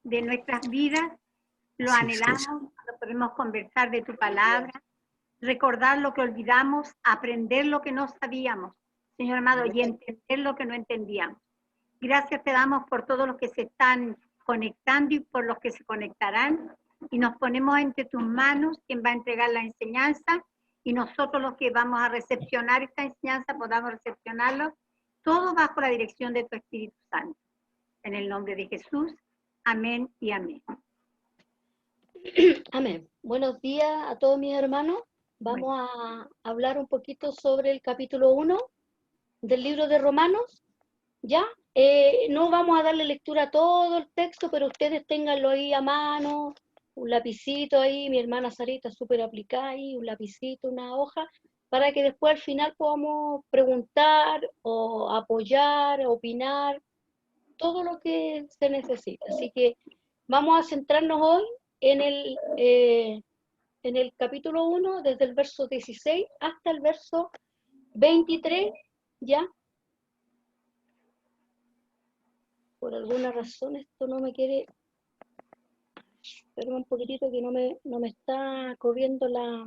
de nuestras vidas. Lo anhelamos cuando podemos conversar de tu palabra, recordar lo que olvidamos, aprender lo que no sabíamos, Señor amado, y entender lo que no entendíamos. Gracias te damos por todos los que se están conectando y por los que se conectarán. Y nos ponemos entre tus manos, quien va a entregar la enseñanza, y nosotros los que vamos a recepcionar esta enseñanza podamos recepcionarlo, todo bajo la dirección de tu Espíritu Santo. En el nombre de Jesús, amén y amén. Amén. Buenos días a todos mis hermanos. Vamos a hablar un poquito sobre el capítulo 1 del libro de Romanos. ¿Ya? No vamos a darle lectura a todo el texto, pero ustedes ténganlo ahí a mano, un lapicito ahí, mi hermana Sarita súper aplicada ahí, un lapicito, una hoja, para que después al final podamos preguntar o apoyar, opinar, todo lo que se necesita. Así que vamos a centrarnos hoy en el capítulo 1, desde el verso 16 hasta el verso 23, ¿ya? Por alguna razón esto no me quiere... Espera un poquitito que no me está corriendo la...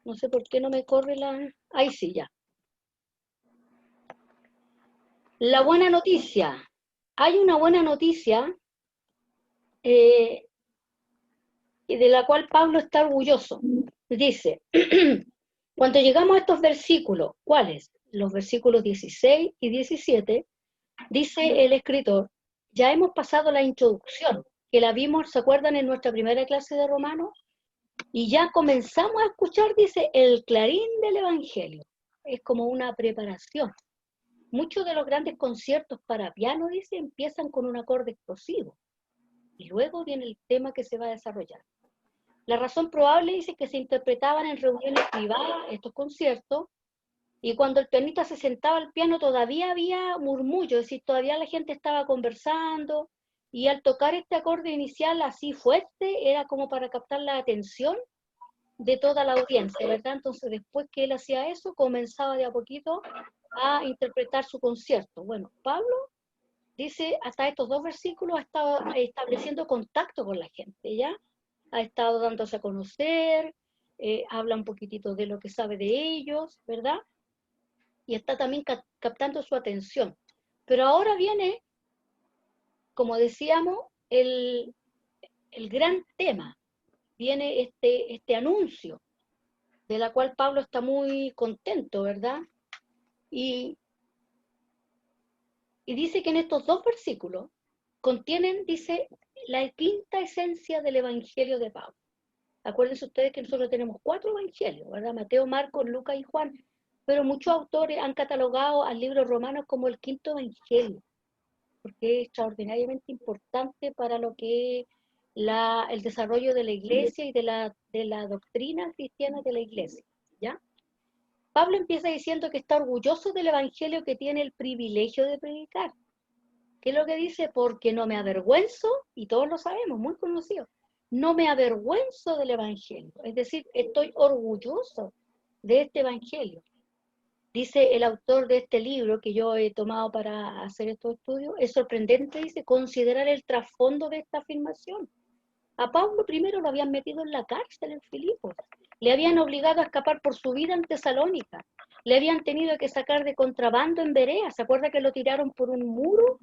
No sé por qué no me corre la... Ahí sí, ya. La buena noticia. Hay una buena noticia de la cual Pablo está orgulloso. Dice, cuando llegamos a estos versículos, ¿cuáles? Los versículos 16 y 17, dice el escritor, ya hemos pasado la introducción, que la vimos, ¿se acuerdan? En nuestra primera clase de Romanos, y ya comenzamos a escuchar, dice, el clarín del Evangelio. Es como una preparación. Muchos de los grandes conciertos para piano, dice, empiezan con un acorde explosivo, y luego viene el tema que se va a desarrollar. La razón probable, dice, que se interpretaban en reuniones privadas estos conciertos, y cuando el pianista se sentaba al piano todavía había murmullo, es decir, todavía la gente estaba conversando, y al tocar este acorde inicial así fuerte, era como para captar la atención de toda la audiencia, ¿verdad? Entonces, después que él hacía eso, comenzaba de a poquito a interpretar su concierto. Bueno, Pablo dice, hasta estos dos versículos ha estado estableciendo contacto con la gente, ¿ya? Ha estado dándose a conocer, habla un poquitito de lo que sabe de ellos, ¿verdad? Y está también captando su atención. Pero ahora viene, como decíamos, el gran tema, viene este anuncio, de la cual Pablo está muy contento, ¿verdad? Y dice que en estos dos versículos contienen, dice, la quinta esencia del Evangelio de Pablo. Acuérdense ustedes que nosotros tenemos 4 evangelios, ¿verdad? Mateo, Marcos, Lucas y Juan, pero muchos autores han catalogado al libro Romanos como el quinto evangelio, porque es extraordinariamente importante para lo que es el desarrollo de la iglesia y de la doctrina cristiana de la iglesia, ¿ya? Pablo empieza diciendo que está orgulloso del evangelio que tiene el privilegio de predicar. ¿Qué es lo que dice? Porque no me avergüenzo, y todos lo sabemos, muy conocido, no me avergüenzo del evangelio, es decir, estoy orgulloso de este evangelio. Dice el autor de este libro que yo he tomado para hacer estos estudios, es sorprendente, dice, considerar el trasfondo de esta afirmación. A Pablo primero lo habían metido en la cárcel en Filipos, le habían obligado a escapar por su vida en Tesalónica, le habían tenido que sacar de contrabando en Berea, ¿se acuerda que lo tiraron por un muro?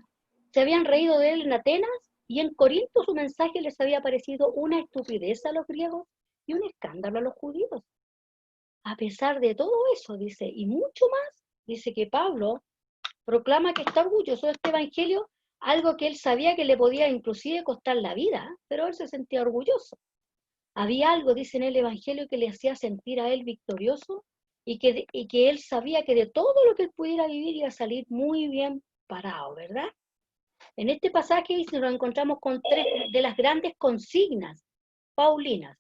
Se habían reído de él en Atenas, y en Corinto su mensaje les había parecido una estupidez a los griegos y un escándalo a los judíos. A pesar de todo eso, dice, y mucho más, dice que Pablo proclama que está orgulloso de este evangelio, algo que él sabía que le podía inclusive costar la vida, pero él se sentía orgulloso. Había algo, dice en el evangelio, que le hacía sentir a él victorioso, y que él sabía que de todo lo que él pudiera vivir iba a salir muy bien parado, ¿verdad? En este pasaje nos encontramos con 3 de las grandes consignas paulinas,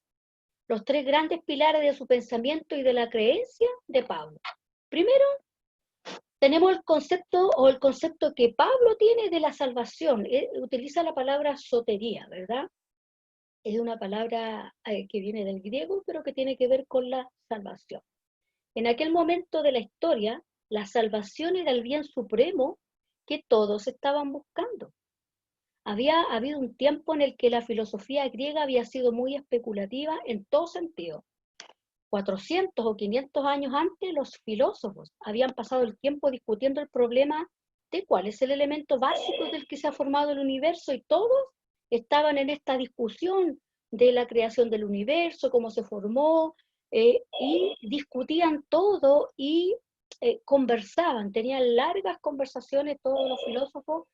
los 3 grandes pilares de su pensamiento y de la creencia de Pablo. Primero, tenemos el concepto que Pablo tiene de la salvación. Él utiliza la palabra sotería, ¿verdad? Es una palabra que viene del griego, pero que tiene que ver con la salvación. En aquel momento de la historia, la salvación era el bien supremo que todos estaban buscando. Había habido un tiempo en el que la filosofía griega había sido muy especulativa en todo sentido. 400 o 500 años antes, los filósofos habían pasado el tiempo discutiendo el problema de cuál es el elemento básico del que se ha formado el universo, y todos estaban en esta discusión de la creación del universo, cómo se formó, y discutían todo y conversaban, tenían largas conversaciones todos los filósofos.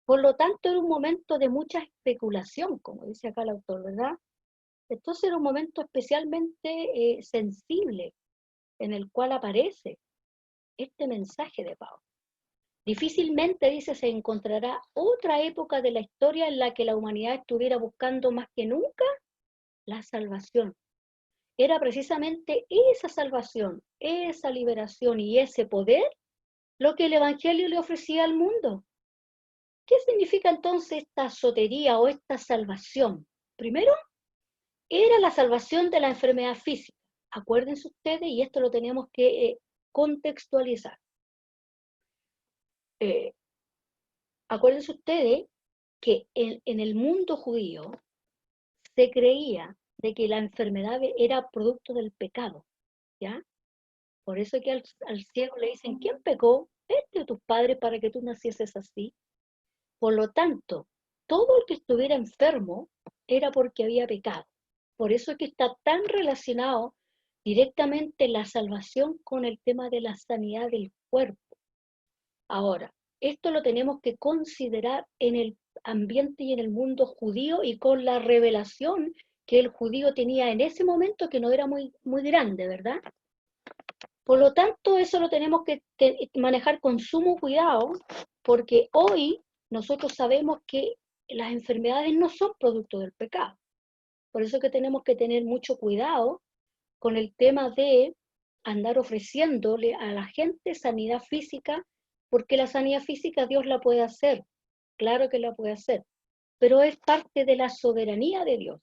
Por lo tanto, era un momento de mucha especulación, como dice acá el autor, ¿verdad? Entonces era un momento especialmente sensible en el cual aparece este mensaje de Pablo. Difícilmente, dice, se encontrará otra época de la historia en la que la humanidad estuviera buscando más que nunca la salvación. Era precisamente esa salvación, esa liberación y ese poder lo que el Evangelio le ofrecía al mundo. ¿Qué significa entonces esta sotería o esta salvación? Primero, era la salvación de la enfermedad física. Acuérdense ustedes, y esto lo tenemos que contextualizar. Acuérdense ustedes que en el mundo judío se creía de que la enfermedad era producto del pecado, ¿ya? Por eso que al ciego le dicen, ¿quién pecó? Este o tus padres para que tú nacieses así. Por lo tanto, todo el que estuviera enfermo era porque había pecado. Por eso es que está tan relacionado directamente la salvación con el tema de la sanidad del cuerpo. Ahora, esto lo tenemos que considerar en el ambiente y en el mundo judío y con la revelación que el judío tenía en ese momento, que no era muy, muy grande, ¿verdad? Por lo tanto, eso lo tenemos que manejar con sumo cuidado, porque hoy nosotros sabemos que las enfermedades no son producto del pecado. Por eso que tenemos que tener mucho cuidado con el tema de andar ofreciéndole a la gente sanidad física, porque la sanidad física Dios la puede hacer, claro que la puede hacer, pero es parte de la soberanía de Dios.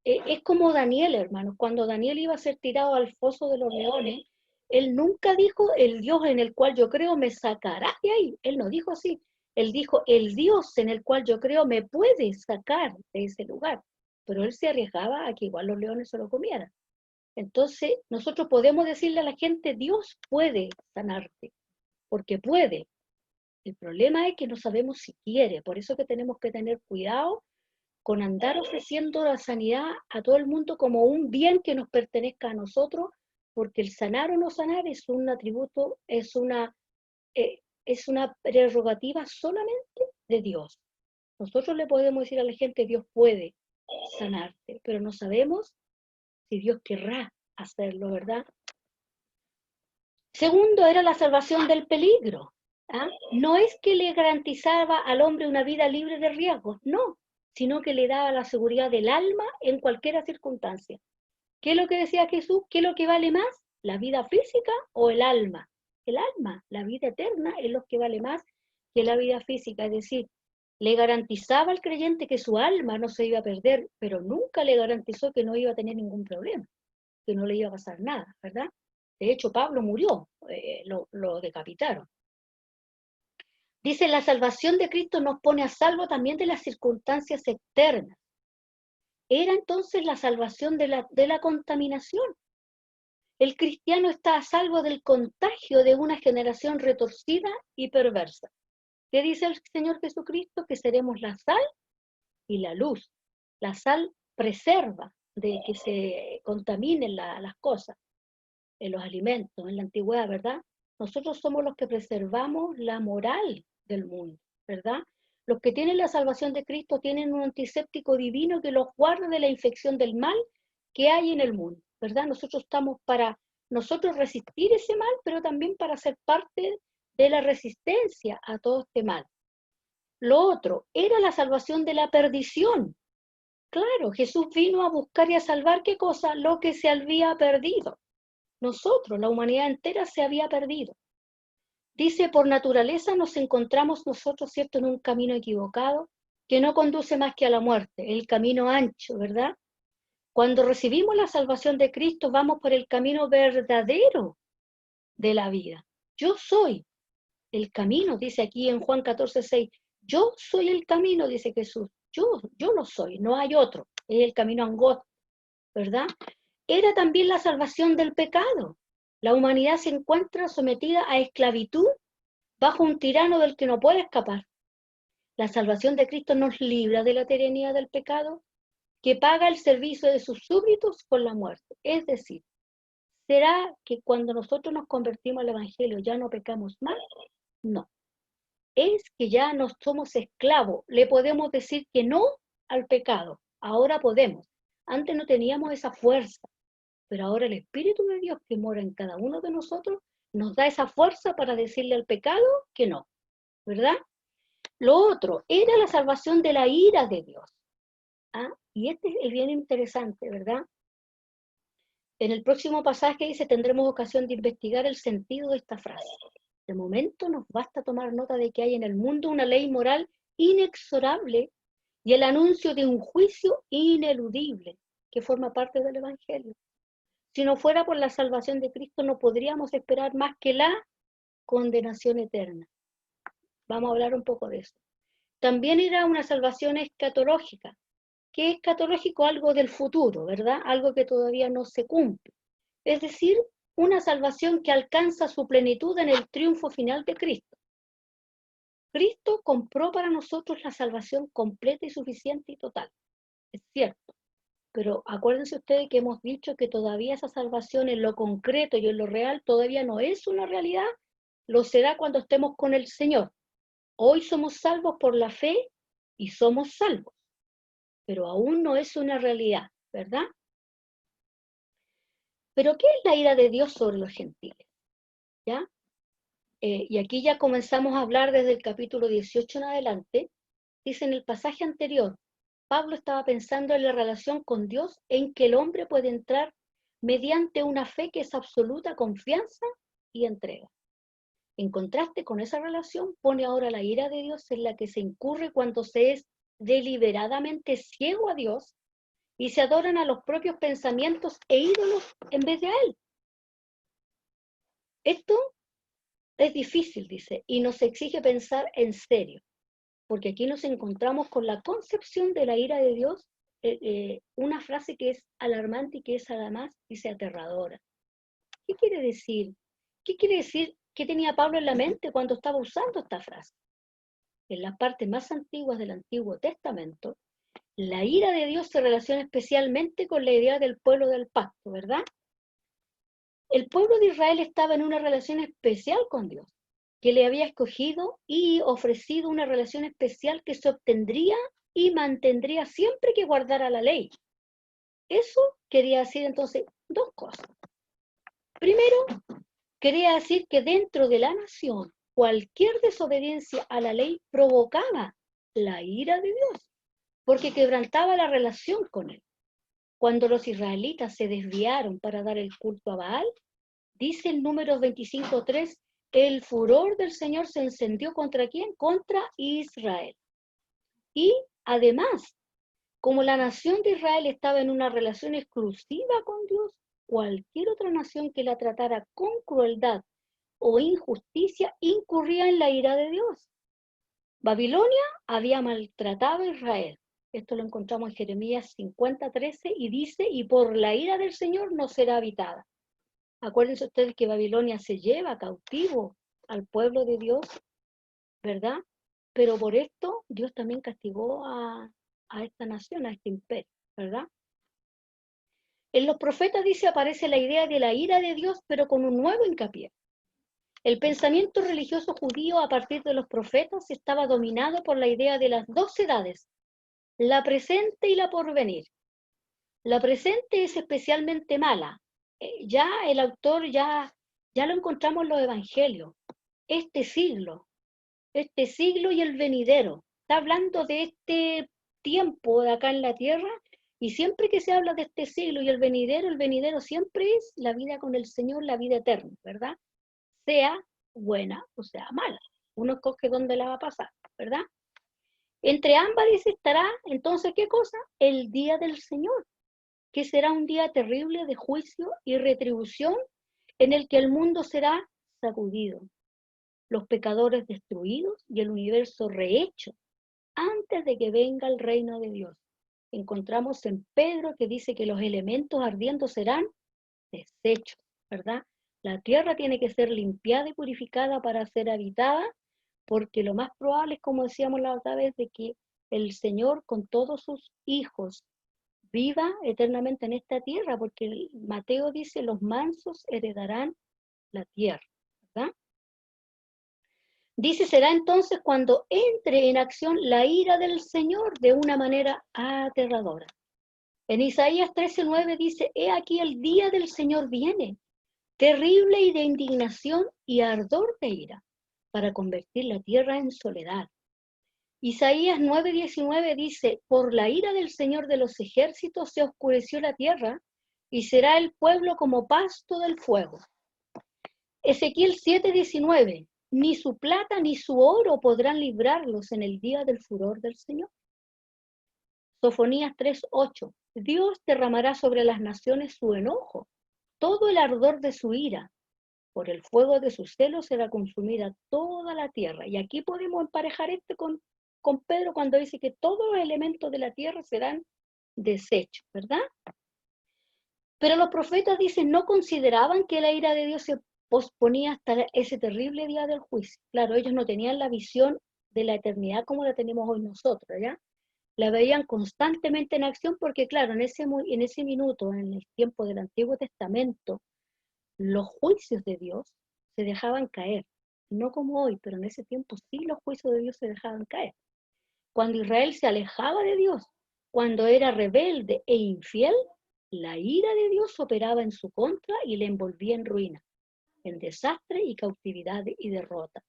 Es como Daniel, hermanos, cuando Daniel iba a ser tirado al foso de los leones, él nunca dijo, el Dios en el cual yo creo me sacará de ahí. Él no dijo así. Él dijo, el Dios en el cual yo creo me puede sacar de ese lugar. Pero él se arriesgaba a que igual los leones se lo comieran. Entonces, nosotros podemos decirle a la gente, Dios puede sanarte, porque puede. El problema es que no sabemos si quiere. Por eso que tenemos que tener cuidado con andar ofreciendo la sanidad a todo el mundo como un bien que nos pertenezca a nosotros, porque el sanar o no sanar es un atributo, es una prerrogativa solamente de Dios. Nosotros le podemos decir a la gente, Dios puede sanarte, pero no sabemos si Dios querrá hacerlo, ¿verdad? Segundo, era la salvación del peligro. ¿Ah? No es que le garantizaba al hombre una vida libre de riesgos, no, sino que le daba la seguridad del alma en cualquier circunstancia. ¿Qué es lo que decía Jesús? ¿Qué es lo que vale más? ¿La vida física o el alma? El alma, la vida eterna, es lo que vale más que la vida física. Es decir, le garantizaba al creyente que su alma no se iba a perder, pero nunca le garantizó que no iba a tener ningún problema, que no le iba a pasar nada, ¿verdad? De hecho, Pablo murió, lo decapitaron. Dice, la salvación de Cristo nos pone a salvo también de las circunstancias externas. Era entonces la salvación de la contaminación. El cristiano está a salvo del contagio de una generación retorcida y perversa. ¿Qué dice el Señor Jesucristo? Que seremos la sal y la luz. La sal preserva de que se contaminen las cosas, en los alimentos, en la antigüedad, ¿verdad? Nosotros somos los que preservamos la moral del mundo, ¿verdad? Los que tienen la salvación de Cristo tienen un antiséptico divino que los guarda de la infección del mal que hay en el mundo, ¿verdad? Nosotros estamos para nosotros resistir ese mal, pero también para ser parte de la resistencia a todo este mal. Lo otro era la salvación de la perdición. Claro, Jesús vino a buscar y a salvar, ¿qué cosa? Lo que se había perdido. Nosotros, la humanidad entera se había perdido. Dice, por naturaleza nos encontramos nosotros, ¿cierto?, en un camino equivocado que no conduce más que a la muerte, el camino ancho, ¿verdad? Cuando recibimos la salvación de Cristo, vamos por el camino verdadero de la vida. Yo soy el camino, dice aquí en Juan 14:6. Yo soy el camino, dice Jesús. Yo lo soy, no hay otro. Es el camino angosto, ¿verdad? Era también la salvación del pecado. La humanidad se encuentra sometida a esclavitud bajo un tirano del que no puede escapar. La salvación de Cristo nos libra de la tiranía del pecado, que paga el servicio de sus súbditos con la muerte. Es decir, ¿será que cuando nosotros nos convertimos al Evangelio ya no pecamos más? No. Es que ya no somos esclavos. Le podemos decir que no al pecado. Ahora podemos. Antes no teníamos esa fuerza, pero ahora el Espíritu de Dios que mora en cada uno de nosotros nos da esa fuerza para decirle al pecado que no, ¿verdad? Lo otro era la salvación de la ira de Dios. ¿Ah? Y este es bien interesante, ¿verdad? En el próximo pasaje dice, tendremos ocasión de investigar el sentido de esta frase. De momento nos basta tomar nota de que hay en el mundo una ley moral inexorable y el anuncio de un juicio ineludible que forma parte del Evangelio. Si no fuera por la salvación de Cristo, no podríamos esperar más que la condenación eterna. Vamos a hablar un poco de eso. También era una salvación escatológica. ¿Qué es escatológico? Algo del futuro, ¿verdad? Algo que todavía no se cumple. Es decir, una salvación que alcanza su plenitud en el triunfo final de Cristo. Cristo compró para nosotros la salvación completa y suficiente y total. Es cierto. Pero acuérdense ustedes que hemos dicho que todavía esa salvación en lo concreto y en lo real todavía no es una realidad. Lo será cuando estemos con el Señor. Hoy somos salvos por la fe y somos salvos. Pero aún no es una realidad, ¿verdad? Pero ¿qué es la ira de Dios sobre los gentiles? ¿Ya? Y aquí ya comenzamos a hablar desde el capítulo 18 en adelante. Dice en el pasaje anterior, Pablo estaba pensando en la relación con Dios en que el hombre puede entrar mediante una fe que es absoluta confianza y entrega. En contraste con esa relación, pone ahora la ira de Dios en la que se incurre cuando se es deliberadamente ciego a Dios y se adoran a los propios pensamientos e ídolos en vez de a Él. Esto es difícil, dice, y nos exige pensar en serio, porque aquí nos encontramos con la concepción de la ira de Dios, una frase que es alarmante y que es además, dice, aterradora. ¿Qué quiere decir? ¿Qué quiere decir? ¿Qué tenía Pablo en la mente cuando estaba usando esta frase? En las partes más antiguas del Antiguo Testamento, la ira de Dios se relaciona especialmente con la idea del pueblo del pacto, ¿verdad? El pueblo de Israel estaba en una relación especial con Dios, que le había escogido y ofrecido una relación especial que se obtendría y mantendría siempre que guardara la ley. Eso quería decir entonces dos cosas. Primero, quería decir que dentro de la nación, cualquier desobediencia a la ley provocaba la ira de Dios, porque quebrantaba la relación con él. Cuando los israelitas se desviaron para dar el culto a Baal, dice en Números 25:3, el furor del Señor se encendió ¿contra quién? Contra Israel. Y además, como la nación de Israel estaba en una relación exclusiva con Dios, cualquier otra nación que la tratara con crueldad o injusticia incurría en la ira de Dios. Babilonia había maltratado a Israel. Esto lo encontramos en Jeremías 50:13 y dice, y por la ira del Señor no será habitada. Acuérdense ustedes que Babilonia se lleva cautivo al pueblo de Dios, ¿verdad? Pero por esto Dios también castigó a esta nación, a este imperio, ¿verdad? En los profetas, dice, aparece la idea de la ira de Dios, pero con un nuevo hincapié. El pensamiento religioso judío a partir de los profetas estaba dominado por la idea de las dos edades, la presente y la porvenir. La presente es especialmente mala. Ya el autor ya lo encontramos en los evangelios. Este siglo y el venidero. Está hablando de este tiempo de acá en la tierra, y siempre que se habla de este siglo y el venidero siempre es la vida con el Señor, la vida eterna, ¿verdad? Sea buena o sea mala. Uno escoge dónde la va a pasar, ¿verdad? Entre ambas dice, estará entonces, ¿qué cosa? El día del Señor, que será un día terrible de juicio y retribución en el que el mundo será sacudido. los pecadores destruidos y el universo rehecho antes de que venga el reino de Dios. Encontramos en Pedro que dice que los elementos ardiendo serán desechos, ¿verdad? La tierra tiene que ser limpiada y purificada para ser habitada, porque lo más probable es, como decíamos la otra vez, de que el Señor con todos sus hijos viva eternamente en esta tierra, porque Mateo dice, los mansos heredarán la tierra, ¿verdad? Dice, será entonces cuando entre en acción la ira del Señor de una manera aterradora. En Isaías 13:9 dice, he aquí el día del Señor viene, terrible y de indignación y ardor de ira, para convertir la tierra en soledad. Isaías 9:19 dice, por la ira del Señor de los ejércitos se oscureció la tierra, y será el pueblo como pasto del fuego. Ezequiel 7:19, ni su plata ni su oro podrán librarlos en el día del furor del Señor. Sofonías 3:8, Dios derramará sobre las naciones su enojo, todo el ardor de su ira, por el fuego de su celo será consumida toda la tierra. Y aquí podemos emparejar con Pedro cuando dice que todos los elementos de la tierra serán desechos, ¿verdad? Pero los profetas dicen, no consideraban que la ira de Dios se posponía hasta ese terrible día del juicio. Claro, ellos no tenían la visión de la eternidad como la tenemos hoy nosotros, ¿ya? La veían constantemente en acción porque, claro, en ese minuto, en el tiempo del Antiguo Testamento, los juicios de Dios se dejaban caer. No como hoy, pero en ese tiempo sí los juicios de Dios se dejaban caer. Cuando Israel se alejaba de Dios, cuando era rebelde e infiel, la ira de Dios operaba en su contra y le envolvía en ruina, en desastre y cautividad y derrota.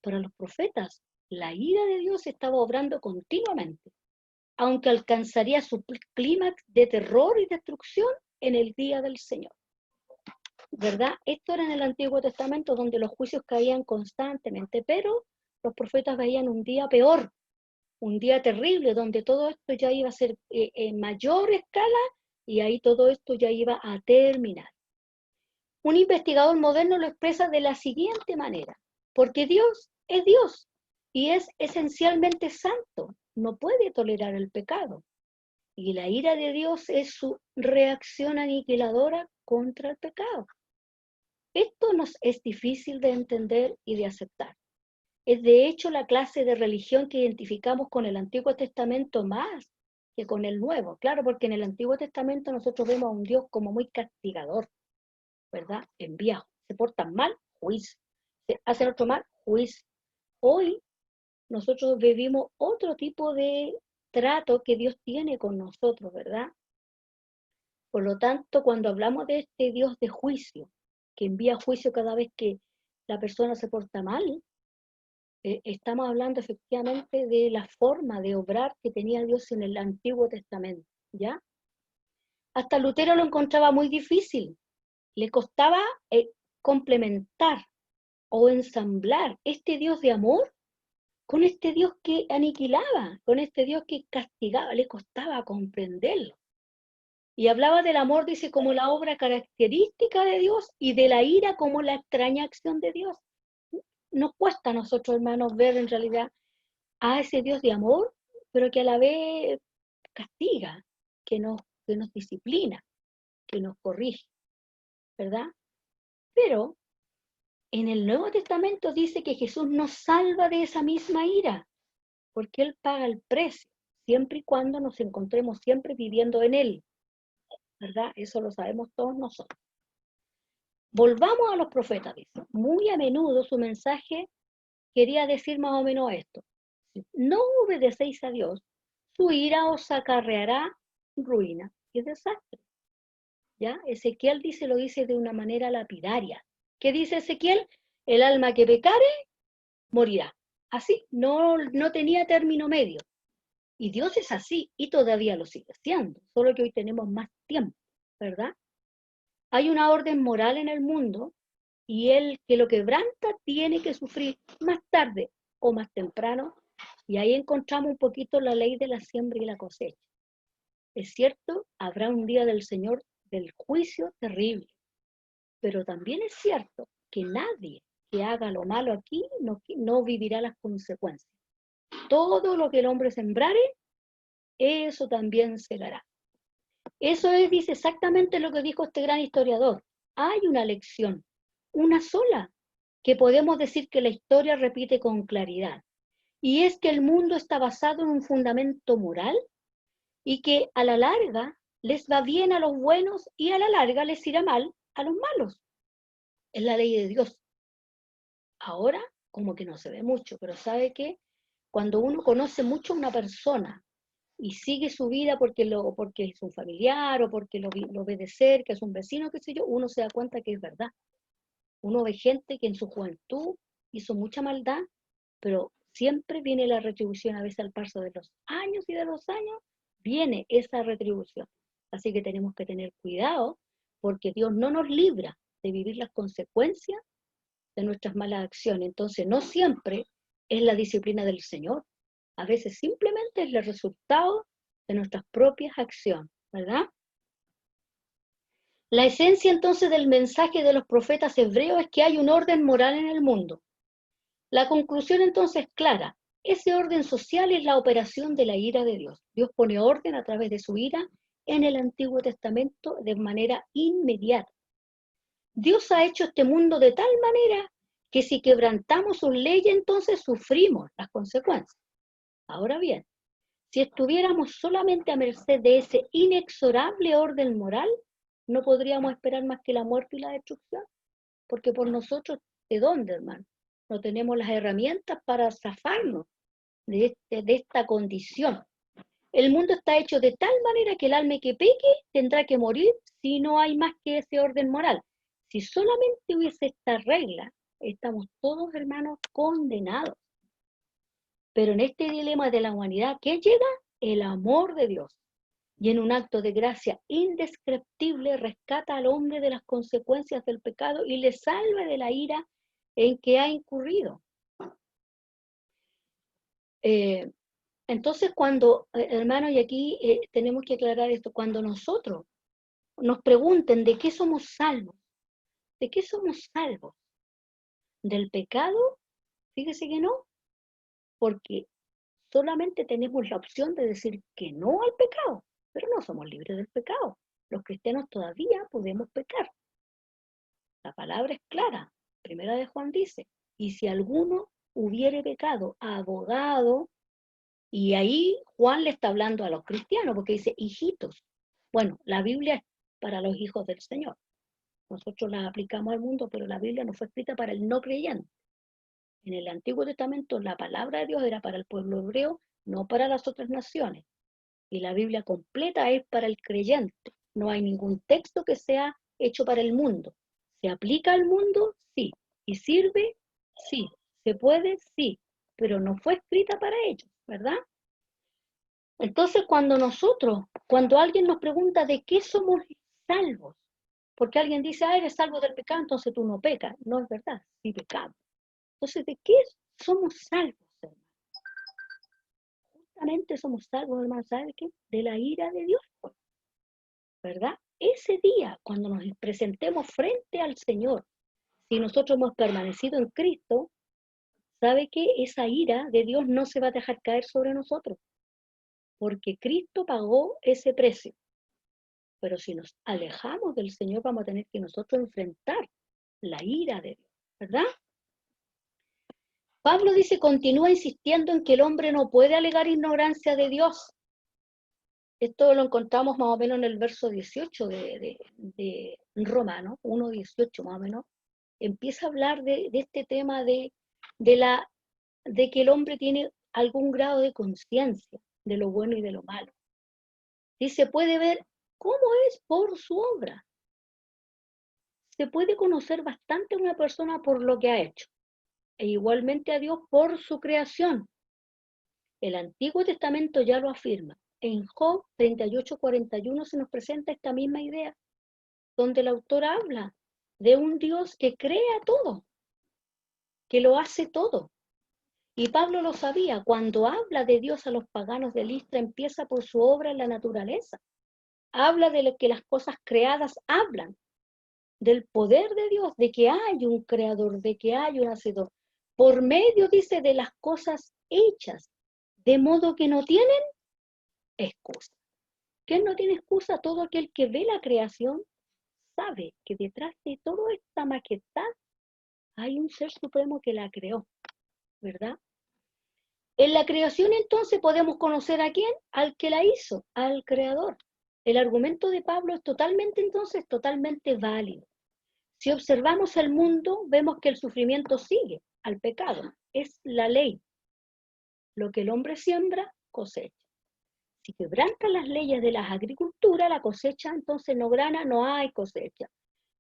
Para los profetas, la ira de Dios estaba obrando continuamente, aunque alcanzaría su clímax de terror y destrucción en el día del Señor. ¿Verdad? Esto era en el Antiguo Testamento donde los juicios caían constantemente, pero los profetas veían un día peor, un día terrible, donde todo esto ya iba a ser en mayor escala y ahí todo esto ya iba a terminar. Un investigador moderno lo expresa de la siguiente manera, porque Dios es Dios y es esencialmente santo, no puede tolerar el pecado. Y la ira de Dios es su reacción aniquiladora contra el pecado. Esto nos es difícil de entender y de aceptar. Es de hecho la clase de religión que identificamos con el Antiguo Testamento más que con el Nuevo. Claro, porque en el Antiguo Testamento nosotros vemos a un Dios como muy castigador, ¿verdad? Envía, se portan mal, juicio. Se hacen otro mal, juicio. Hoy nosotros vivimos otro tipo de trato que Dios tiene con nosotros, ¿verdad? Por lo tanto, cuando hablamos de este Dios de juicio, que envía juicio cada vez que la persona se porta mal, estamos hablando efectivamente de la forma de obrar que tenía Dios en el Antiguo Testamento, ¿ya? Hasta Lutero lo encontraba muy difícil, le costaba complementar o ensamblar este Dios de amor con este Dios que aniquilaba, con este Dios que castigaba, le costaba comprenderlo. Y hablaba del amor, dice, como la obra característica de Dios y de la ira como la extraña acción de Dios. Nos cuesta a nosotros, hermanos, ver en realidad a ese Dios de amor, pero que a la vez castiga, que nos disciplina, que nos corrige, ¿verdad? Pero en el Nuevo Testamento dice que Jesús nos salva de esa misma ira, porque Él paga el precio, siempre y cuando nos encontremos siempre viviendo en Él, ¿verdad? Eso lo sabemos todos nosotros. Volvamos a los profetas, dice. Muy a menudo su mensaje quería decir más o menos esto. Si no obedecéis a Dios, su ira os acarreará ruina y desastre. ¿Ya? Ezequiel lo dice de una manera lapidaria. ¿Qué dice Ezequiel? El alma que pecare, morirá. Así, no tenía término medio. Y Dios es así, y todavía lo sigue siendo, solo que hoy tenemos más tiempo, ¿verdad? Hay una orden moral en el mundo, y el que lo quebranta tiene que sufrir más tarde o más temprano, y ahí encontramos un poquito la ley de la siembra y la cosecha. Es cierto, habrá un día del Señor del juicio terrible, pero también es cierto que nadie que haga lo malo aquí no vivirá las consecuencias. Todo lo que el hombre sembrare, eso también segará. Eso dice exactamente lo que dijo este gran historiador. Hay una lección, una sola, que podemos decir que la historia repite con claridad. Y es que el mundo está basado en un fundamento moral y que a la larga les va bien a los buenos y a la larga les irá mal a los malos. Es la ley de Dios. Ahora, como que no se ve mucho, pero ¿sabe qué? Cuando uno conoce mucho a una persona y sigue su vida porque es un familiar o porque lo ve de cerca, es un vecino, qué sé yo, uno se da cuenta que es verdad. Uno ve gente que en su juventud hizo mucha maldad, pero siempre viene la retribución, a veces al paso de los años y de los años, viene esa retribución. Así que tenemos que tener cuidado porque Dios no nos libra de vivir las consecuencias de nuestras malas acciones. Entonces, no siempre es la disciplina del Señor. A veces simplemente es el resultado de nuestras propias acciones, ¿verdad? La esencia entonces del mensaje de los profetas hebreos es que hay un orden moral en el mundo. La conclusión entonces es clara. Ese orden social es la operación de la ira de Dios. Dios pone orden a través de su ira en el Antiguo Testamento de manera inmediata. Dios ha hecho este mundo de tal manera que si quebrantamos sus leyes, entonces sufrimos las consecuencias. Ahora bien, si estuviéramos solamente a merced de ese inexorable orden moral, no podríamos esperar más que la muerte y la destrucción, porque por nosotros, ¿de dónde, hermano? No tenemos las herramientas para zafarnos de esta condición. El mundo está hecho de tal manera que el alma que peque tendrá que morir si no hay más que ese orden moral. Si solamente hubiese esta regla, estamos todos, hermanos, condenados. Pero en este dilema de la humanidad, ¿qué llega? El amor de Dios. Y en un acto de gracia indescriptible rescata al hombre de las consecuencias del pecado y le salva de la ira en que ha incurrido. Entonces, cuando, hermanos, y aquí tenemos que aclarar esto, cuando nosotros nos pregunten de qué somos salvos, ¿de qué somos salvos? ¿Del pecado? Fíjese que no, porque solamente tenemos la opción de decir que no al pecado, pero no somos libres del pecado. Los cristianos todavía podemos pecar. La palabra es clara. Primera de Juan dice, y si alguno hubiere pecado, abogado, y ahí Juan le está hablando a los cristianos, porque dice, hijitos. Bueno, la Biblia es para los hijos del Señor. Nosotros la aplicamos al mundo, pero la Biblia no fue escrita para el no creyente. En el Antiguo Testamento la palabra de Dios era para el pueblo hebreo, no para las otras naciones. Y la Biblia completa es para el creyente. No hay ningún texto que sea hecho para el mundo. ¿Se aplica al mundo? Sí. ¿Y sirve? Sí. ¿Se puede? Sí. Pero no fue escrita para ellos, ¿verdad? Entonces, cuando alguien nos pregunta de qué somos salvos, porque alguien dice, eres salvo del pecado, entonces tú no pecas. No es verdad, sí pecamos. Entonces, ¿de qué somos salvos, hermano? Justamente somos salvos, hermano, ¿sabe qué? De la ira de Dios, ¿verdad? Ese día, cuando nos presentemos frente al Señor, si nosotros hemos permanecido en Cristo, ¿sabe qué? Esa ira de Dios no se va a dejar caer sobre nosotros, porque Cristo pagó ese precio. Pero si nos alejamos del Señor, vamos a tener que nosotros enfrentar la ira de Dios, ¿verdad? Pablo dice, continúa insistiendo en que el hombre no puede alegar ignorancia de Dios. Esto lo encontramos más o menos en el verso 18 de Romanos, 1:18 más o menos. Empieza a hablar de este tema de que el hombre tiene algún grado de conciencia de lo bueno y de lo malo. Dice, puede ver cómo es por su obra. Se puede conocer bastante a una persona por lo que ha hecho, e igualmente a Dios por su creación. El Antiguo Testamento ya lo afirma. En Job 38:41 se nos presenta esta misma idea, donde el autor habla de un Dios que crea todo, que lo hace todo. Y Pablo lo sabía, cuando habla de Dios a los paganos de Listra, empieza por su obra en la naturaleza. Habla de lo que las cosas creadas hablan. del poder de Dios, de que hay un creador, de que hay un hacedor, por medio, dice, de las cosas hechas, de modo que no tienen excusa. ¿Quién no tiene excusa? Todo aquel que ve la creación sabe que detrás de toda esta majestad hay un ser supremo que la creó, ¿verdad? En la creación entonces podemos conocer a quién, al que la hizo, al creador. El argumento de Pablo es totalmente válido. Si observamos el mundo, vemos que el sufrimiento sigue al pecado. Es la ley. Lo que el hombre siembra, cosecha. Si quebrantan las leyes de la agricultura, la cosecha entonces no grana, no hay cosecha.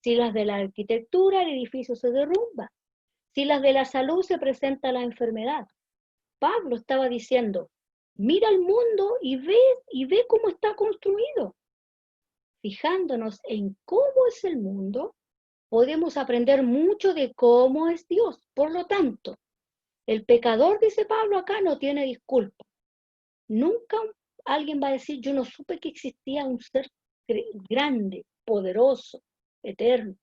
Si las de la arquitectura, el edificio se derrumba. Si las de la salud, se presenta la enfermedad. Pablo estaba diciendo, mira el mundo y ve cómo está construido. Fijándonos en cómo es el mundo, podemos aprender mucho de cómo es Dios. Por lo tanto, el pecador, dice Pablo acá, no tiene disculpa. Nunca alguien va a decir, yo no supe que existía un ser grande, poderoso, eterno.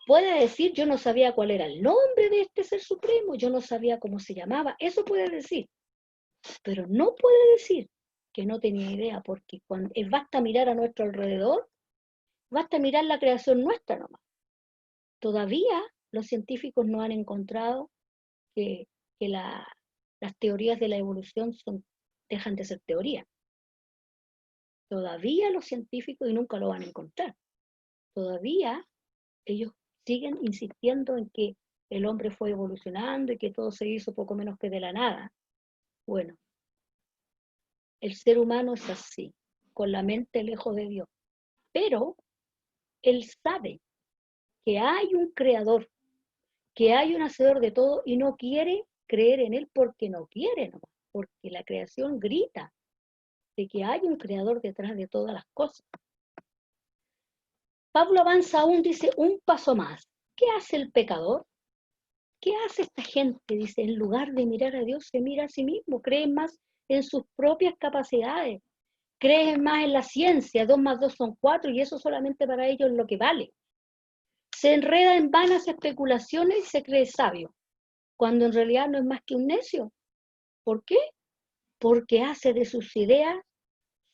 Puede decir, yo no sabía cuál era el nombre de este ser supremo, yo no sabía cómo se llamaba. Eso puede decir. Pero no puede decir que no tenía idea, porque cuando basta mirar a nuestro alrededor, basta mirar la creación nuestra nomás. Todavía los científicos no han encontrado que las teorías de la evolución dejan de ser teoría. Todavía los científicos, y nunca lo van a encontrar, todavía ellos siguen insistiendo en que el hombre fue evolucionando y que todo se hizo poco menos que de la nada. Bueno, el ser humano es así, con la mente lejos de Dios. Pero él sabe que hay un creador, que hay un hacedor de todo y no quiere creer en él porque no quiere, nomás, porque la creación grita de que hay un creador detrás de todas las cosas. Pablo avanza aún, dice, un paso más. ¿Qué hace el pecador? ¿Qué hace esta gente? Dice, en lugar de mirar a Dios, se mira a sí mismo, cree más en sus propias capacidades, cree más en la ciencia, 2 más 2 son 4, y eso solamente para ellos es lo que vale. Se enreda en vanas especulaciones y se cree sabio, cuando en realidad no es más que un necio. ¿Por qué? Porque hace de sus ideas,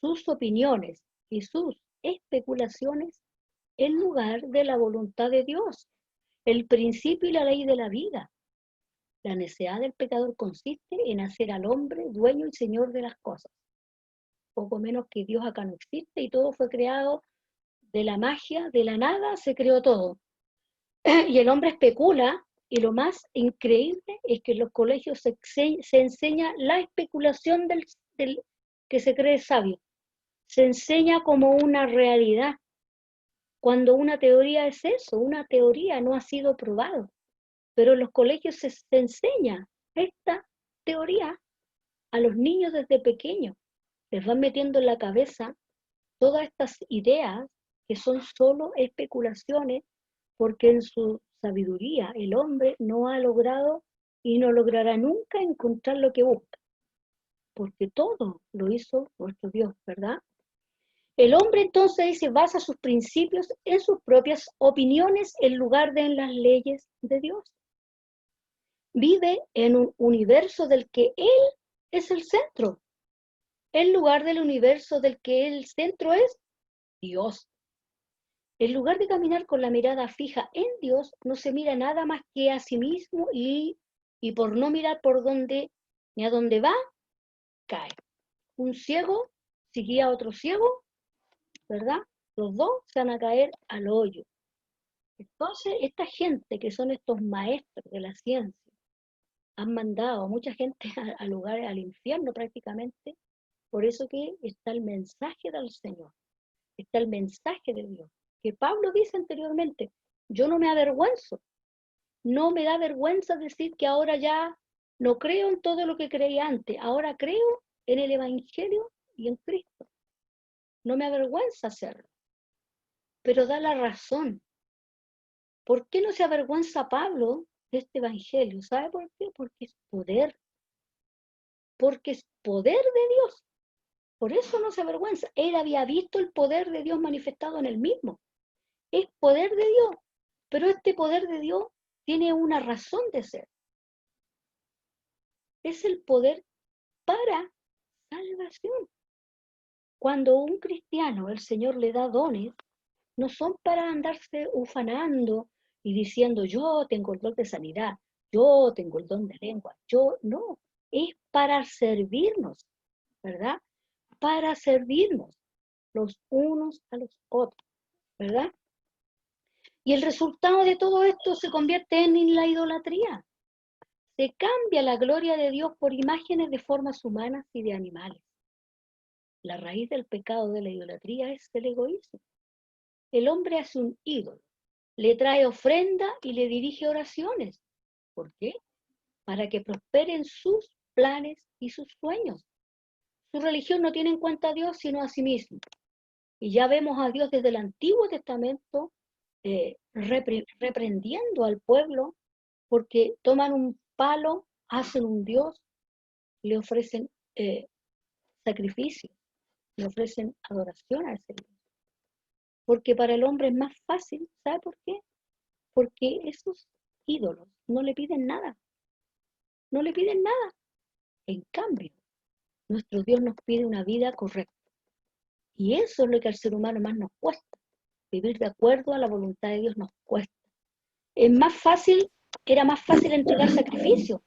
sus opiniones y sus especulaciones en lugar de la voluntad de Dios, el principio y la ley de la vida. La necedad del pecador consiste en hacer al hombre dueño y señor de las cosas. Poco menos que Dios acá no existe y todo fue creado de la magia, de la nada se creó todo. Y el hombre especula, y lo más increíble es que en los colegios se enseña la especulación del que se cree sabio. Se enseña como una realidad, cuando una teoría es eso, una teoría no ha sido probado. Pero en los colegios se enseña esta teoría a los niños desde pequeños. Les van metiendo en la cabeza todas estas ideas que son solo especulaciones, porque en su sabiduría el hombre no ha logrado y no logrará nunca encontrar lo que busca, porque todo lo hizo nuestro Dios, ¿verdad? El hombre entonces se basa sus principios en sus propias opiniones en lugar de en las leyes de Dios. Vive en un universo del que él es el centro, en lugar del universo del que el centro es Dios. En lugar de caminar con la mirada fija en Dios, no se mira nada más que a sí mismo y por no mirar por dónde ni a dónde va, cae. Un ciego seguía a otro ciego, ¿verdad? Los dos se van a caer al hoyo. Entonces, esta gente que son estos maestros de la ciencia, han mandado a mucha gente al lugar, al infierno prácticamente. Por eso que está el mensaje del Señor, está el mensaje de Dios, que Pablo dice anteriormente, yo no me avergüenzo, no me da vergüenza decir que ahora ya no creo en todo lo que creía antes, ahora creo en el Evangelio y en Cristo. No me avergüenza hacerlo, pero da la razón. ¿Por qué no se avergüenza Pablo de este Evangelio? ¿Sabe por qué? Porque es poder de Dios. Por eso no se avergüenza. Él había visto el poder de Dios manifestado en él mismo. es poder de Dios, pero este poder de Dios tiene una razón de ser. Es el poder para salvación. Cuando un cristiano, el Señor le da dones, no son para andarse ufanando y diciendo, yo tengo el don de sanidad, yo tengo el don de lengua, yo no, es para servirnos, ¿verdad? Para servirnos los unos a los otros, ¿verdad? Y el resultado de todo esto se convierte en la idolatría. Se cambia la gloria de Dios por imágenes de formas humanas y de animales. La raíz del pecado de la idolatría es el egoísmo. El hombre hace un ídolo, le trae ofrenda y le dirige oraciones. ¿Por qué? Para que prosperen sus planes y sus sueños. Su religión no tiene en cuenta a Dios, sino a sí mismo. Y ya vemos a Dios desde el Antiguo Testamento reprendiendo al pueblo porque toman un palo, hacen un Dios, le ofrecen sacrificio, le ofrecen adoración a ese Dios. Porque para el hombre es más fácil, ¿sabe por qué? Porque esos ídolos no le piden nada, no le piden nada. En cambio, nuestro Dios nos pide una vida correcta. Y eso es lo que al ser humano más nos cuesta. Vivir de acuerdo a la voluntad de Dios nos cuesta. Era más fácil entregar sacrificio,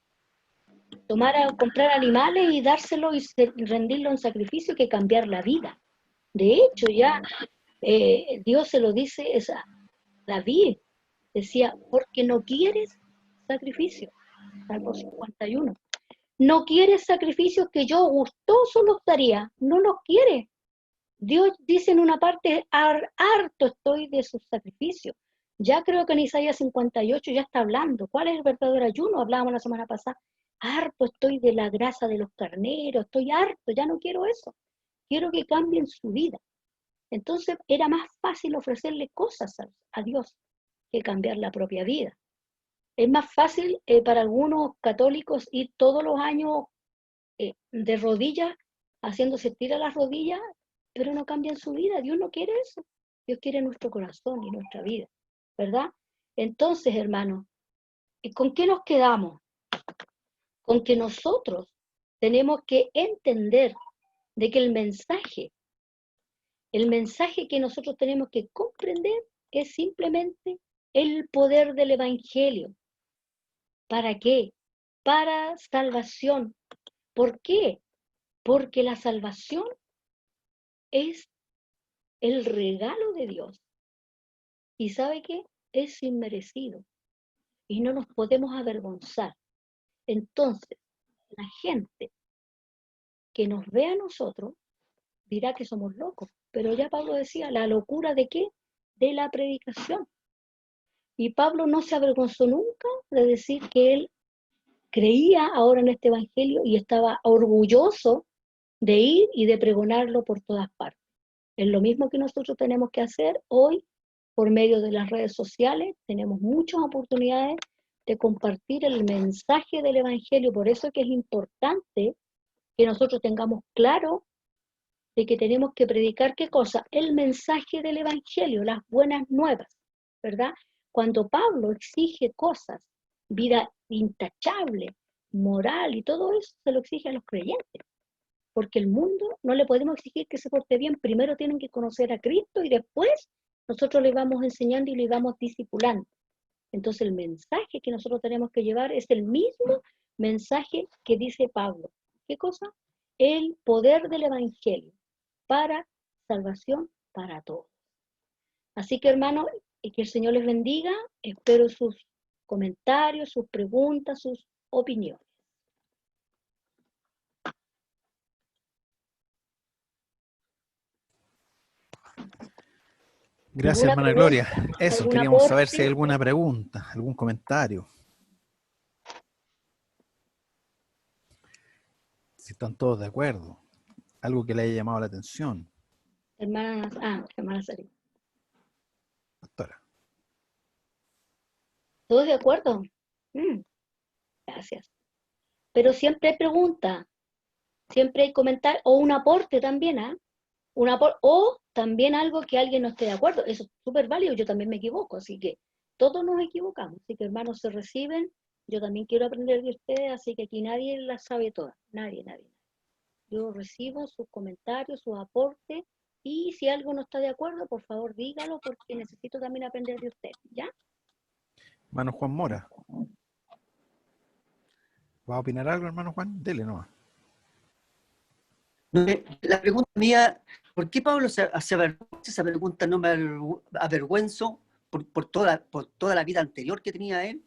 comprar animales y dárselo y rendirlo en sacrificio que cambiar la vida. De hecho, ya Dios se lo dice a David, decía, porque no quieres sacrificio. Salmo 51. No quieres sacrificios que yo gustoso los daría, no los quiere. Dios dice en una parte, harto estoy de sus sacrificios. Ya creo que en Isaías 58 ya está hablando. ¿Cuál es el verdadero ayuno? Hablábamos la semana pasada. Harto estoy de la grasa de los carneros, estoy harto, ya no quiero eso. Quiero que cambien su vida. Entonces era más fácil ofrecerle cosas a Dios que cambiar la propia vida. Es más fácil para algunos católicos ir todos los años de rodillas, haciéndose tirar las rodillas, pero no cambian su vida. Dios no quiere eso. Dios quiere nuestro corazón y nuestra vida, ¿verdad? Entonces, hermanos, ¿con qué nos quedamos? Con que nosotros tenemos que entender de que el mensaje que nosotros tenemos que comprender es simplemente el poder del Evangelio. ¿Para qué? Para salvación. ¿Por qué? Porque la salvación es el regalo de Dios. ¿Y sabe qué? Es inmerecido. Y no nos podemos avergonzar. Entonces, la gente que nos ve a nosotros dirá que somos locos. Pero ya Pablo decía, ¿la locura de qué? De la predicación. Y Pablo no se avergonzó nunca de decir que él creía ahora en este evangelio y estaba orgulloso de ir y de pregonarlo por todas partes. Es lo mismo que nosotros tenemos que hacer hoy por medio de las redes sociales. Tenemos muchas oportunidades de compartir el mensaje del evangelio. Por eso es que es importante que nosotros tengamos claro de que tenemos que predicar ¿qué cosa? El mensaje del evangelio, las buenas nuevas, ¿verdad? Cuando Pablo exige cosas, vida intachable, moral y todo eso, se lo exige a los creyentes. Porque el mundo no le podemos exigir que se porte bien, primero tienen que conocer a Cristo y después nosotros le vamos enseñando y le vamos discipulando. Entonces el mensaje que nosotros tenemos que llevar es el mismo mensaje que dice Pablo. ¿Qué cosa? El poder del evangelio para salvación para todos. Así que hermanos, que el Señor les bendiga. Espero sus comentarios, sus preguntas, sus opiniones. Gracias, hermana Gloria. Eso, queríamos saber si hay alguna pregunta, algún comentario. Si están todos de acuerdo. Algo que le haya llamado la atención. Hermana Sarita. Doctora. ¿Todos de acuerdo? Gracias. Pero siempre hay pregunta, siempre hay comentario, o un aporte también, ¿ah? O también algo que alguien no esté de acuerdo. Eso es súper válido, yo también me equivoco, así que todos nos equivocamos. Así que hermanos, se reciben. Yo también quiero aprender de ustedes, así que aquí nadie las sabe todas. Nadie, nadie. Yo recibo sus comentarios, sus aportes, y si algo no está de acuerdo, por favor dígalo, porque necesito también aprender de ustedes, ¿ya? Hermano Juan Mora. ¿Va a opinar algo, hermano Juan? Dele nomás. La pregunta mía, ¿por qué Pablo se avergüenza? Esa pregunta no me avergüenzo por toda la vida anterior que tenía él.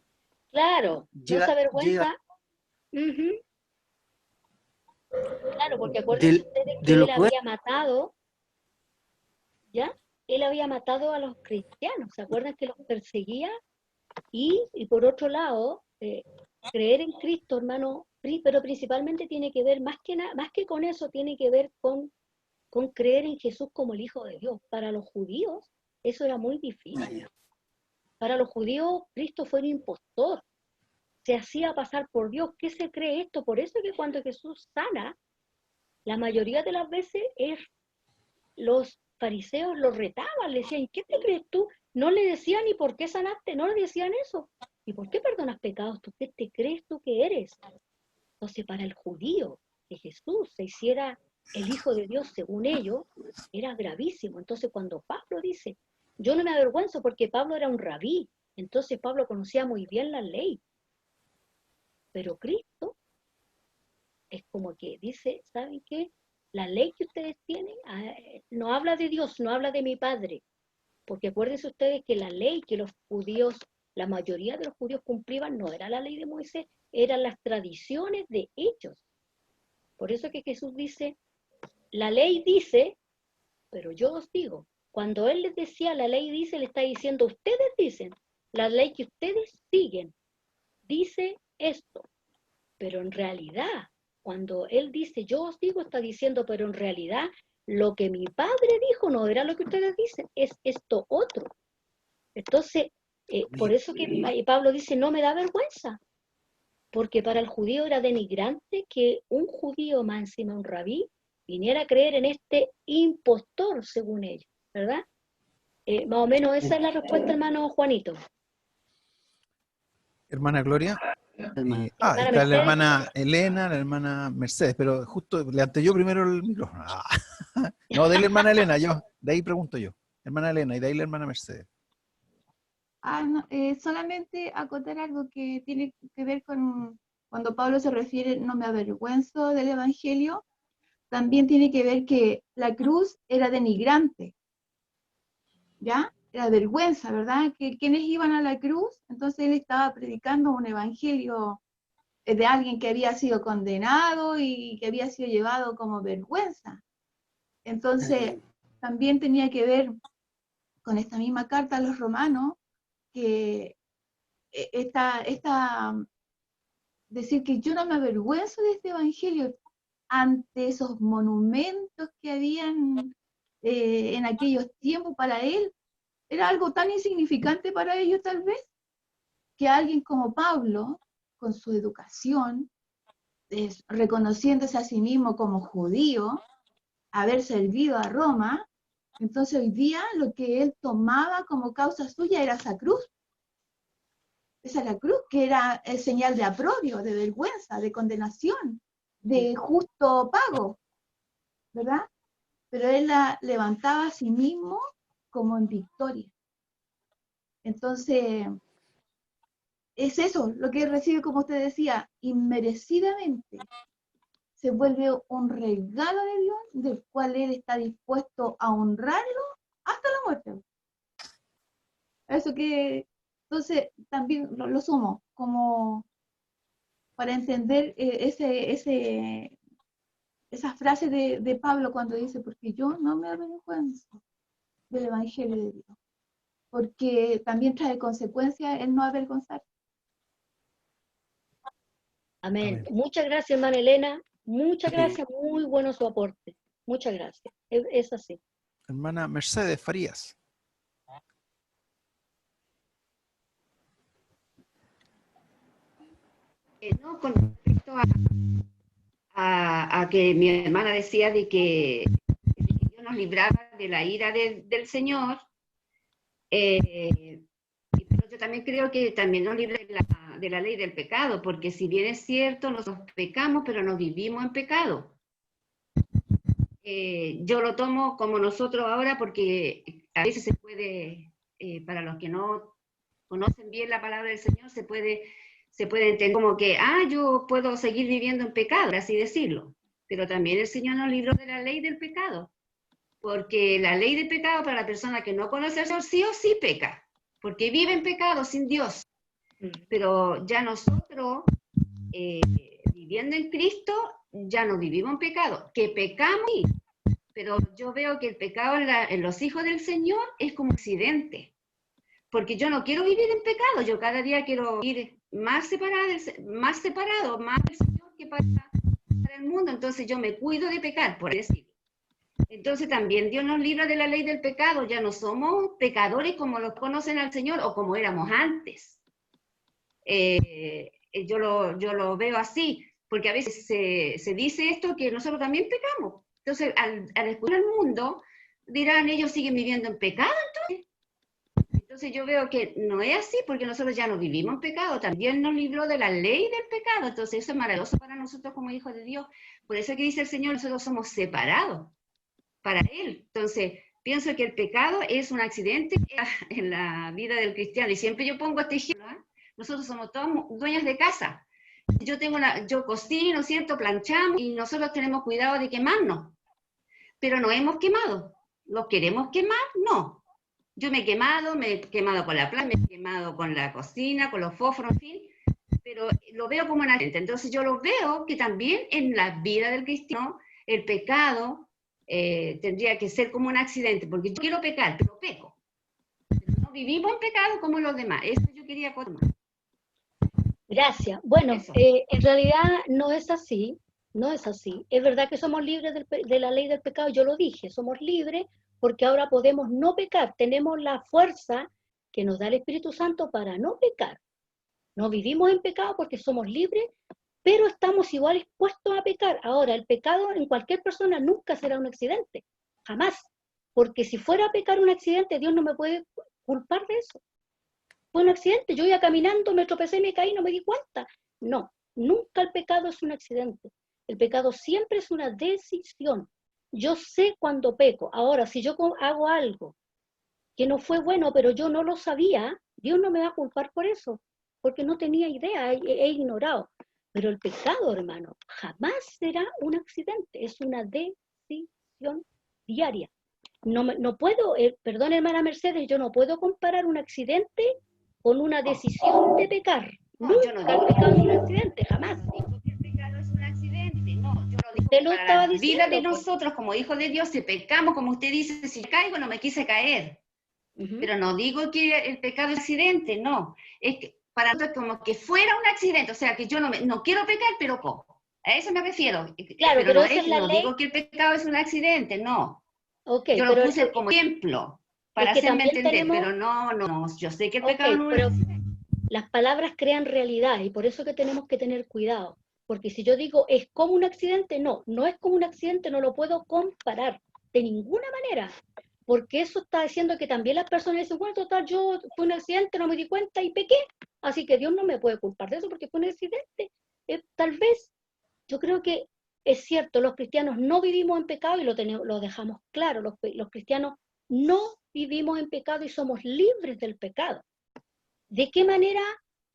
Claro, no se avergüenza. Claro, porque acuérdense ustedes que él había matado, ¿ya? Él había matado a los cristianos, ¿se acuerdan que los perseguía? Y por otro lado, creer en Cristo, hermano, pero principalmente tiene que ver, más que con eso, tiene que ver con creer en Jesús como el Hijo de Dios. Para los judíos, eso era muy difícil. Para los judíos, Cristo fue un impostor. Se hacía pasar por Dios. ¿Qué se cree esto? Por eso es que cuando Jesús sana, la mayoría de las veces los fariseos lo retaban, le decían, ¿qué te crees tú? No le decían ni por qué sanaste, no le decían eso. ¿Y por qué perdonas pecados? ¿Tú qué te crees tú que eres? Entonces, para el judío, que Jesús se hiciera el Hijo de Dios según ellos, era gravísimo. Entonces, cuando Pablo dice, yo no me avergüenzo porque Pablo era un rabí, entonces Pablo conocía muy bien la ley. Pero Cristo es como que dice, ¿saben qué? La ley que ustedes tienen no habla de Dios, no habla de mi Padre. Porque acuérdense ustedes que la ley que los judíos, la mayoría de los judíos cumplían, no era la ley de Moisés, eran las tradiciones de ellos. Por eso que Jesús dice, la ley dice, pero yo os digo. Cuando Él les decía, la ley dice, le está diciendo, ustedes dicen, la ley que ustedes siguen, dice esto. Pero en realidad, cuando Él dice, yo os digo, está diciendo, pero en realidad, lo que mi Padre dijo no era lo que ustedes dicen, es esto otro. Entonces, por eso que Pablo dice, no me da vergüenza, porque para el judío era denigrante que un judío, más encima un rabí, viniera a creer en este impostor, según ellos, ¿verdad? Más o menos esa es la respuesta, hermano Juanito. Hermana Gloria. Hermana Está la hermana Elena, la hermana Mercedes, pero justo levanté yo primero el micrófono. No, de la hermana Elena, yo, de ahí pregunto yo. Hermana Elena, y de ahí la hermana Mercedes. No, solamente acotar algo que tiene que ver con cuando Pablo se refiere, no me avergüenzo del Evangelio, también tiene que ver que la cruz era denigrante, ¿ya? Era vergüenza, ¿verdad? Que quienes iban a la cruz, entonces él estaba predicando un Evangelio de alguien que había sido condenado y que había sido llevado como vergüenza. Entonces, también tenía que ver con esta misma carta a los romanos, que decir que yo no me avergüenzo de este evangelio ante esos monumentos que habían en aquellos tiempos para él, era algo tan insignificante para ellos tal vez, que alguien como Pablo, con su educación, reconociéndose a sí mismo como judío, haber servido a Roma, entonces hoy día lo que él tomaba como causa suya era esa cruz. Esa es la cruz, que era el señal de aprobio, de vergüenza, de condenación, de justo pago, ¿verdad? Pero él la levantaba a sí mismo como en victoria. Entonces, es eso, lo que él recibe, como usted decía, inmerecidamente. Se vuelve un regalo de Dios, del cual él está dispuesto a honrarlo hasta la muerte. Eso que, entonces, también lo sumo, como para entender esa frase de Pablo cuando dice, porque yo no me avergüenzo del Evangelio de Dios, porque también trae consecuencias el no avergonzar. Amén. Amén. Muchas gracias, hermana Elena. Muchas gracias, muy bueno su aporte. Muchas gracias. Es así. Hermana Mercedes Farías. No, con respecto a que mi hermana decía de que yo nos libraba de la ira del Señor, pero yo también creo que también nos libra de la ley del pecado, porque si bien es cierto, nosotros pecamos, pero no vivimos en pecado. Yo lo tomo como nosotros ahora, porque a veces se puede, para los que no conocen bien la palabra del Señor, se puede entender como que, yo puedo seguir viviendo en pecado, por así decirlo. Pero también el Señor nos libró de la ley del pecado, porque la ley del pecado para la persona que no conoce al Señor sí o sí peca, porque vive en pecado sin Dios. Pero ya nosotros, viviendo en Cristo, ya no vivimos en pecado. Que pecamos, sí, pero yo veo que el pecado en los hijos del Señor es como accidente, porque yo no quiero vivir en pecado, yo cada día quiero ir más separado más del Señor que para el mundo, entonces yo me cuido de pecar, por decirlo. Entonces también Dios nos libra de la ley del pecado, ya no somos pecadores como los conocen al Señor o como éramos antes. Yo lo veo así, porque a veces se dice esto que nosotros también pecamos. Entonces, al escuchar al mundo, dirán, ellos siguen viviendo en pecado, entonces yo veo que no es así, porque nosotros ya no vivimos en pecado, también nos libró de la ley del pecado, entonces eso es maravilloso para nosotros como hijos de Dios. Por eso que dice el Señor, nosotros somos separados para Él. Entonces, pienso que el pecado es un accidente en la vida del cristiano, y siempre yo pongo este ejemplo, ¿eh? Nosotros somos todos dueñas de casa. Yo cocino, ¿cierto? Planchamos, y nosotros tenemos cuidado de quemarnos, pero no hemos quemado. ¿Los queremos quemar? No. Yo me he quemado con la planta, me he quemado con la cocina, con los fósforos, en fin, pero lo veo como un accidente. Entonces yo lo veo que también en la vida del cristiano el pecado tendría que ser como un accidente, porque yo quiero pecar, pero peco. Pero no vivimos en pecado como los demás. Eso yo quería contar. Gracias. Bueno, Eso. en realidad no es así, no es así. Es verdad que somos libres de la ley del pecado, yo lo dije, somos libres porque ahora podemos no pecar, tenemos la fuerza que nos da el Espíritu Santo para no pecar. No vivimos en pecado porque somos libres, pero estamos igual expuestos a pecar. Ahora, el pecado en cualquier persona nunca será un accidente, jamás. Porque si fuera a pecar un accidente, Dios no me puede culpar de eso. Fue un accidente, yo iba caminando, me tropecé, me caí, no me di cuenta. No, nunca el pecado es un accidente. El pecado siempre es una decisión. Yo sé cuando peco. Ahora, si yo hago algo que no fue bueno, pero yo no lo sabía, Dios no me va a culpar por eso, porque no tenía idea, he ignorado. Pero el pecado, hermano, jamás será un accidente, es una decisión diaria. No puedo, perdón, hermana Mercedes, yo no puedo comparar un accidente con una decisión de pecar. No, yo no Nunca digo el pecado es un accidente, jamás. que el pecado es un accidente, no, yo lo digo Usted lo para estaba la vida de diciendo. nosotros como hijos de Dios, si pecamos, como usted dice, si caigo no me quise caer. Pero no digo que el pecado es accidente, no. Es que para nosotros como que fuera un accidente, o sea, que yo no quiero pecar, pero poco. A eso me refiero. Claro, pero no, esa es la ley. digo que el pecado es un accidente, no. Okay, yo lo puse como ejemplo para es que hacerme también entender, tenemos, pero no, yo sé que el pecado no es pero un accidente. las palabras crean realidad y por eso que tenemos que tener cuidado. Porque si yo digo es como un accidente, no es como un accidente, no lo puedo comparar de ninguna manera. Porque eso está diciendo que también las personas dicen, bueno, total, yo fue un accidente, no me di cuenta y pequé, así que Dios no me puede culpar de eso porque fue un accidente. Tal vez, yo creo que es cierto, los cristianos no vivimos en pecado y lo dejamos claro, los cristianos no vivimos en pecado y somos libres del pecado. ¿De qué manera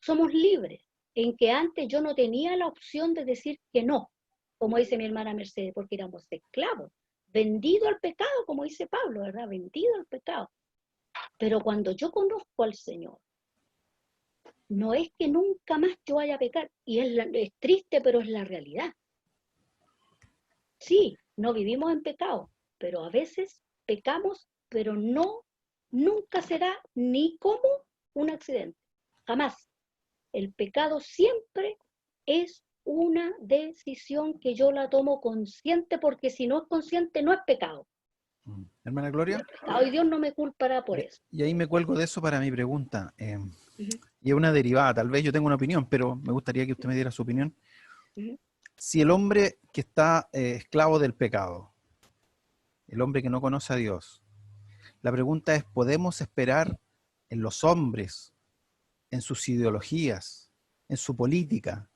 somos libres? En que antes yo no tenía la opción de decir que no, como dice mi hermana Mercedes, porque éramos esclavos, vendido al pecado, como dice Pablo, ¿verdad? Vendido al pecado. Pero cuando yo conozco al Señor, no es que nunca más yo vaya a pecar, y es triste, pero es la realidad. Sí, no vivimos en pecado, pero a veces pecamos, pero nunca será ni como un accidente, jamás. El pecado siempre es una decisión que yo la tomo consciente, porque si no es consciente no es pecado. Hermana Gloria. Hoy Dios no me culpará por eso. Y ahí me cuelgo de eso para mi pregunta. Y es una derivada, tal vez yo tengo una opinión, pero me gustaría que usted me diera su opinión. Si el hombre que está esclavo del pecado, el hombre que no conoce a Dios. La pregunta es, ¿podemos esperar en los hombres, en sus ideologías, en su política,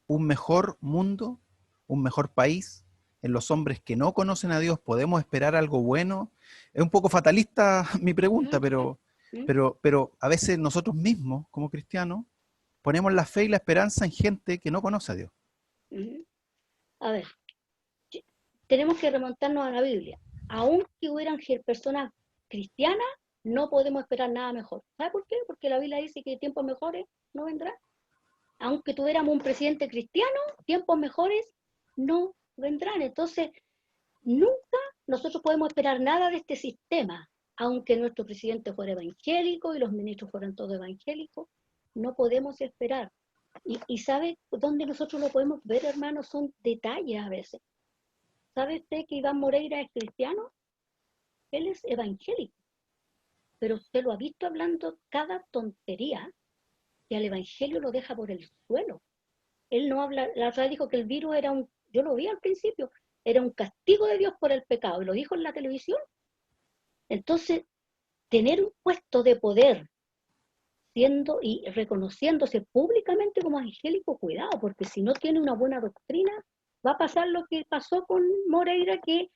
un mejor mundo, un mejor país? En los hombres que no conocen a Dios, ¿podemos esperar algo bueno? Es un poco fatalista mi pregunta, pero a veces nosotros mismos, como cristianos, ponemos la fe y la esperanza en gente que no conoce a Dios. A ver, tenemos que remontarnos a la Biblia. Aunque hubieran personas cristianas, no podemos esperar nada mejor. ¿Sabe por qué? Porque la Biblia dice que tiempos mejores no vendrán. Aunque tuviéramos un presidente cristiano, tiempos mejores no vendrán. Entonces, nunca nosotros podemos esperar nada de este sistema. Aunque nuestro presidente fuera evangélico y los ministros fueran todos evangélicos, no podemos esperar. Y ¿sabe dónde nosotros lo podemos ver, hermano? Son detalles a veces. ¿Sabe usted que Iván Moreira es cristiano? Él es evangélico. Pero usted lo ha visto hablando cada tontería y al evangelio lo deja por el suelo. Él no habla, la otra vez dijo que el virus era yo lo vi al principio, era un castigo de Dios por el pecado, y lo dijo en la televisión. Entonces, tener un puesto de poder, siendo y reconociéndose públicamente como evangélico, cuidado, porque si no tiene una buena doctrina, va a pasar lo que pasó con Moreira, que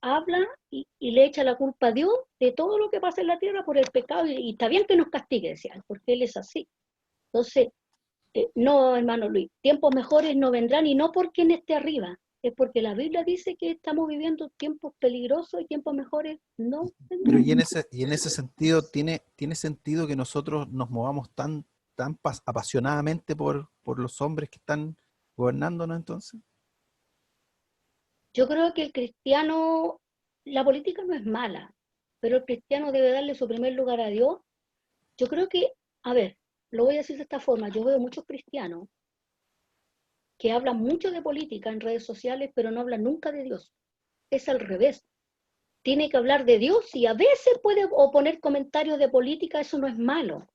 habla y le echa la culpa a Dios de todo lo que pasa en la tierra por el pecado, y está bien que nos castigue, decía, porque Él es así. Entonces, no, hermano Luis, tiempos mejores no vendrán, y no porque Él esté arriba, es porque la Biblia dice que estamos viviendo tiempos peligrosos y tiempos mejores no vendrán. Pero y en ese sentido, ¿tiene sentido que nosotros nos movamos tan apasionadamente por los hombres que están gobernándonos entonces? Yo creo que el cristiano, la política no es mala, pero el cristiano debe darle su primer lugar a Dios. Yo creo que, a ver, lo voy a decir de esta forma, yo veo muchos cristianos que hablan mucho de política en redes sociales, pero no hablan nunca de Dios. Es al revés. Tiene que hablar de Dios y a veces puede poner comentarios de política, eso no es malo.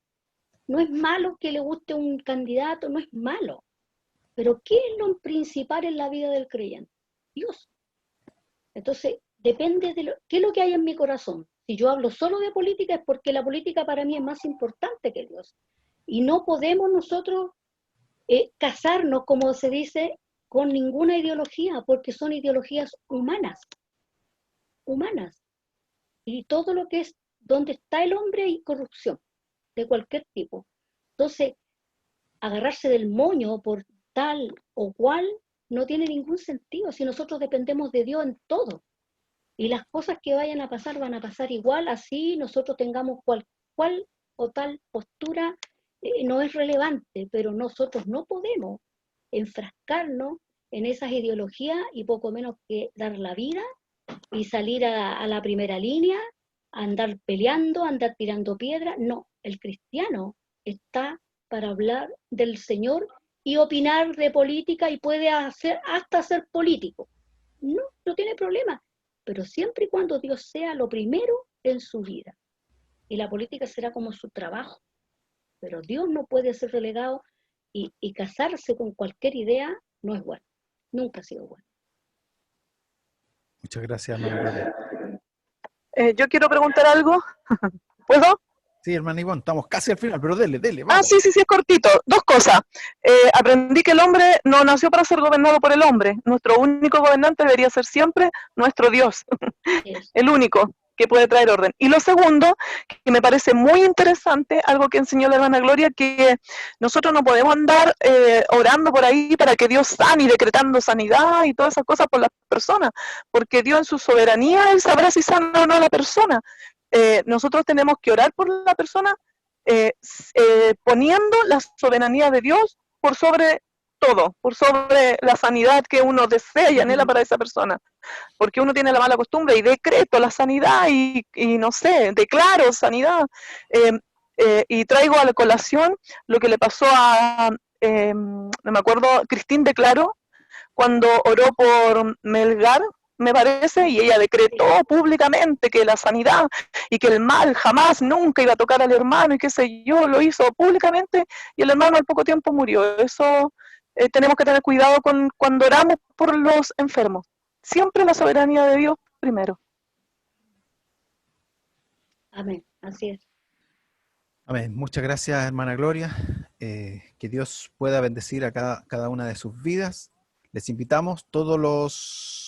No es malo que le guste un candidato, no es malo. Pero ¿qué es lo principal en la vida del creyente? Dios. Entonces, depende de qué es lo que hay en mi corazón. Si yo hablo solo de política es porque la política para mí es más importante que Dios. Y no podemos nosotros casarnos, como se dice, con ninguna ideología, porque son ideologías humanas. Humanas. Y todo lo que es, donde está el hombre hay corrupción, de cualquier tipo. Entonces, agarrarse del moño por tal o cual no tiene ningún sentido si nosotros dependemos de Dios en todo. Y las cosas que vayan a pasar van a pasar igual, así nosotros tengamos cual o tal postura, no es relevante, pero nosotros no podemos enfrascarnos en esas ideologías y poco menos que dar la vida y salir a la primera línea, andar peleando, andar tirando piedras. No, el cristiano está para hablar del Señor y opinar de política y puede hasta ser político. No tiene problema, pero siempre y cuando Dios sea lo primero en su vida. Y la política será como su trabajo. Pero Dios no puede ser relegado y casarse con cualquier idea no es bueno. Nunca ha sido bueno. Muchas gracias, hermano. Yo quiero preguntar algo. ¿Puedo? Sí, hermano Ivonne, estamos casi al final, pero dele, vamos. Sí, es cortito. Dos cosas. Aprendí que el hombre no nació para ser gobernado por el hombre. Nuestro único gobernante debería ser siempre nuestro Dios. Yes. El único que puede traer orden. Y lo segundo, que me parece muy interesante, algo que enseñó la hermana Gloria, que nosotros no podemos andar orando por ahí para que Dios sane y decretando sanidad y todas esas cosas por las personas, porque Dios en su soberanía, Él sabrá si sana o no a la persona. Nosotros tenemos que orar por la persona poniendo la soberanía de Dios por sobre todo, por sobre la sanidad que uno desea y anhela para esa persona, porque uno tiene la mala costumbre y decreto la sanidad y no sé, declaro sanidad, y traigo a la colación lo que le pasó a, no me acuerdo, Cristín declaró cuando oró por Melgar, me parece, y ella decretó públicamente que la sanidad y que el mal jamás, nunca iba a tocar al hermano y qué sé yo, lo hizo públicamente y el hermano al poco tiempo murió. Eso tenemos que tener cuidado cuando oramos por los enfermos. Siempre la soberanía de Dios primero. Amén. Así es. Amén. Muchas gracias, hermana Gloria. Que Dios pueda bendecir a cada una de sus vidas. Les invitamos todos los